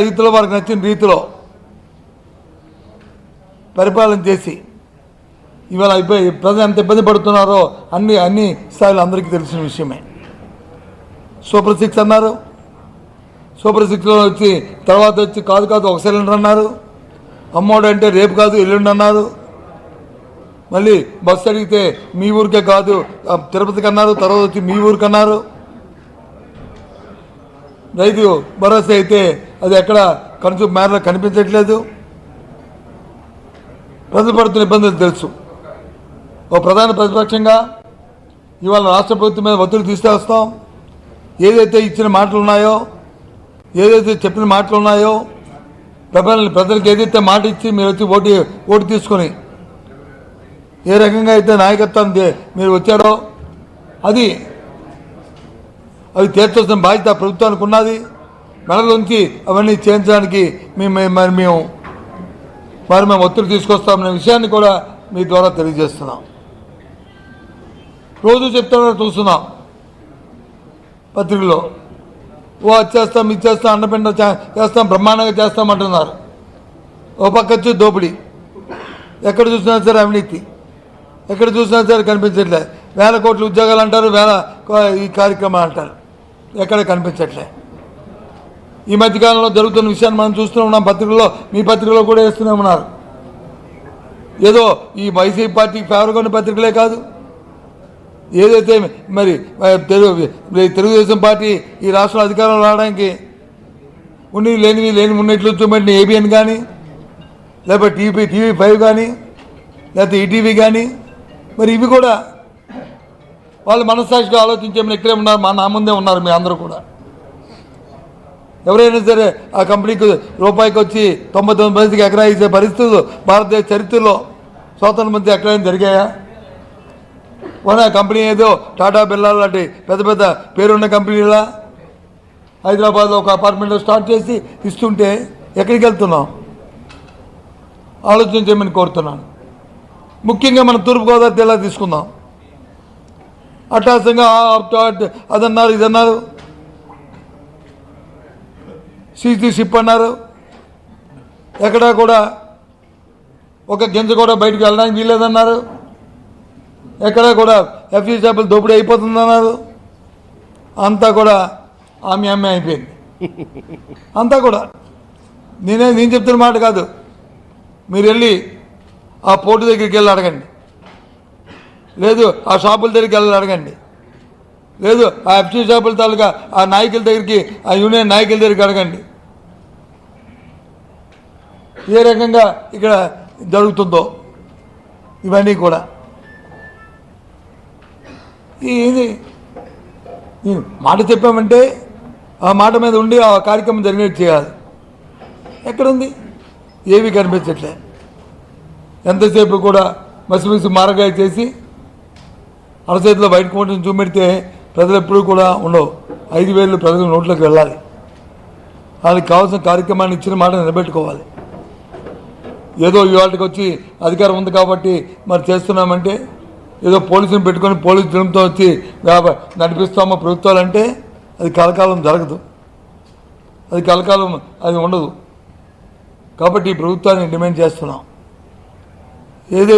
రీతిలో వారికి నచ్చిన రీతిలో పరిపాలన చేసి ఇవాళ అయిపోయి ప్రజలు ఎంత ఇబ్బంది పడుతున్నారో అన్ని స్థాయిలో అందరికీ తెలిసిన విషయమే. సూపర్ 6 అన్నారు, సూపర్ 6లో వచ్చి తర్వాత వచ్చి కాదు ఒక సిలిండర్ అన్నారు, అమ్మోడు అంటే రేపు కాదు ఎల్లుండి అన్నారు, మళ్ళీ బస్సు అడిగితే మీ ఊరికే కాదు తిరుపతికి అన్నారు, తర్వాత వచ్చి మీ ఊరికి అన్నారు. రైతు భరోసా అయితే అది ఎక్కడ కన్సూమ్ మేరలో కనిపించట్లేదు. ప్రజలు పడుతున్న ఇబ్బందులు తెలుసు. ఓ ప్రధాన ప్రతిపక్షంగా ఇవాళ రాష్ట్ర ప్రభుత్వం మీద ఒత్తిడి తీసుకొస్తాం. ఏదైతే ఇచ్చిన మాటలు ఉన్నాయో, ఏదైతే చెప్పిన మాటలు ఉన్నాయో, ప్రజలకు ఏదైతే మాట ఇచ్చి మీరు వచ్చి ఓటు తీసుకొని ఏ రకంగా అయితే నాయకత్వం మీరు వచ్చారో అది తీర్చాల్సిన బాధ్యత ప్రభుత్వానికి ఉన్నది. మెడలోంచి అవన్నీ చేయించడానికి మేము ఒత్తిడి తీసుకొస్తామనే విషయాన్ని కూడా మీ ద్వారా తెలియజేస్తున్నాం. రోజు చెప్తున్నారు, చూస్తున్నాం పత్రికలో. అది చేస్తాం, ఇది చేస్తాం, అన్నపిండ చేస్తాం, బ్రహ్మాండంగా చేస్తామంటున్నారు. ఓ పక్క వచ్చి దోపిడీ, ఎక్కడ చూసినా సరే అవినీతి, ఎక్కడ చూసినా సరే కనిపించట్లే. 1000 కోట్ల ఉద్యోగాలు అంటారు, ఈ కార్యక్రమాలు అంటారు, ఎక్కడ కనిపించట్లే. ఈ మధ్యకాలంలో జరుగుతున్న విషయాన్ని మనం చూస్తూనే ఉన్నాం. పత్రికల్లో, మీ పత్రికలో కూడా వేస్తూనే ఉన్నారు. ఏదో ఈ వైసీపీ పార్టీకి ఫేవర్గా ఉన్న పత్రికలే కాదు, ఏదైతే మరి తెలుగుదేశం పార్టీ ఈ రాష్ట్రంలో అధికారంలో రావడానికి లేనివి ఉన్నట్లు చూపెట్టిన ఏబిఎన్ కానీ, లేకపోతే టీవీ5 కానీ, లేకపోతే ఈటీవీ కానీ, మరి ఇవి కూడా వాళ్ళు మనస్సాక్షిగా ఆలోచించేమని ఇక్కడే ఉన్నారు, నా ముందే ఉన్నారు. మీ అందరూ కూడా ఎవరైనా సరే ఆ కంపెనీకి రూపాయికి వచ్చి 99 మందికి ఎకరా ఇచ్చే పరిస్థితులు భారతదేశ చరిత్రలో స్వాతంత్రం మధ్య ఎక్కడైనా జరిగాయా? ఆ కంపెనీ ఏదో టాటా బిర్లా లాంటి పెద్ద పేరున్న కంపెనీలా హైదరాబాద్లో ఒక అపార్ట్మెంట్లో స్టార్ట్ చేసి ఇస్తుంటే ఎక్కడికి వెళ్తున్నాం ఆలోచించమని కోరుతున్నాను. ముఖ్యంగా మనం తూర్పుగోదావరి జిల్లా తీసుకుందాం. అట్టాసంగా అదన్నారు, ఇదన్నారు, సీసీ షిప్ అన్నారు. ఎక్కడా కూడా ఒక గింజ కూడా బయటకు వెళ్ళడానికి వీల్లేదన్నారు. ఎక్కడా కూడా ఎఫ్సీ చేపలు దోపిడీ అయిపోతుందన్నారు. అంతా కూడా ఆమె అయిపోయింది. అంతా కూడా నేను చెప్తున్న మాట కాదు. మీరు వెళ్ళి ఆ పోర్టు దగ్గరికి వెళ్ళి అడగండి, లేదు ఆ షాపుల దగ్గరికి వెళ్ళి అడగండి, లేదు ఆ ఎఫ్సీ షాపుల తాలూకా ఆ నాయకుల దగ్గరికి, ఆ యూనియన్ నాయకుల దగ్గరికి అడగండి. ఏ రకంగా ఇక్కడ జరుగుతుందో ఇవన్నీ కూడా. ఇది మాట చెప్పామంటే ఆ మాట మీద ఉండి ఆ కార్యక్రమం జరిగినట్టు చేయాలి. ఎక్కడుంది? ఏవి కనిపించట్లే. ఎంతసేపు కూడా మసిమిసి మారగాయ చేసి అరచేతిలో బయట కోటను చూపెడితే ప్రజలు ఎప్పుడూ కూడా ఉండవు. 5,000 ప్రజల నోట్లోకి వెళ్ళాలి. వాళ్ళకి కావాల్సిన కార్యక్రమాన్ని ఇచ్చిన మాట నిలబెట్టుకోవాలి. ఏదో ఇవాళకి వచ్చి అధికారం ఉంది కాబట్టి మరి చేస్తున్నామంటే, ఏదో పోలీసుని పెట్టుకొని పోలీసు జనంతో వచ్చి నడిపిస్తామో ప్రభుత్వాలంటే అది కలకాలం జరగదు, అది కలకాలం అది ఉండదు. కాబట్టి ఈ ప్రభుత్వాన్ని డిమాండ్ చేస్తున్నాం. ఏదైతే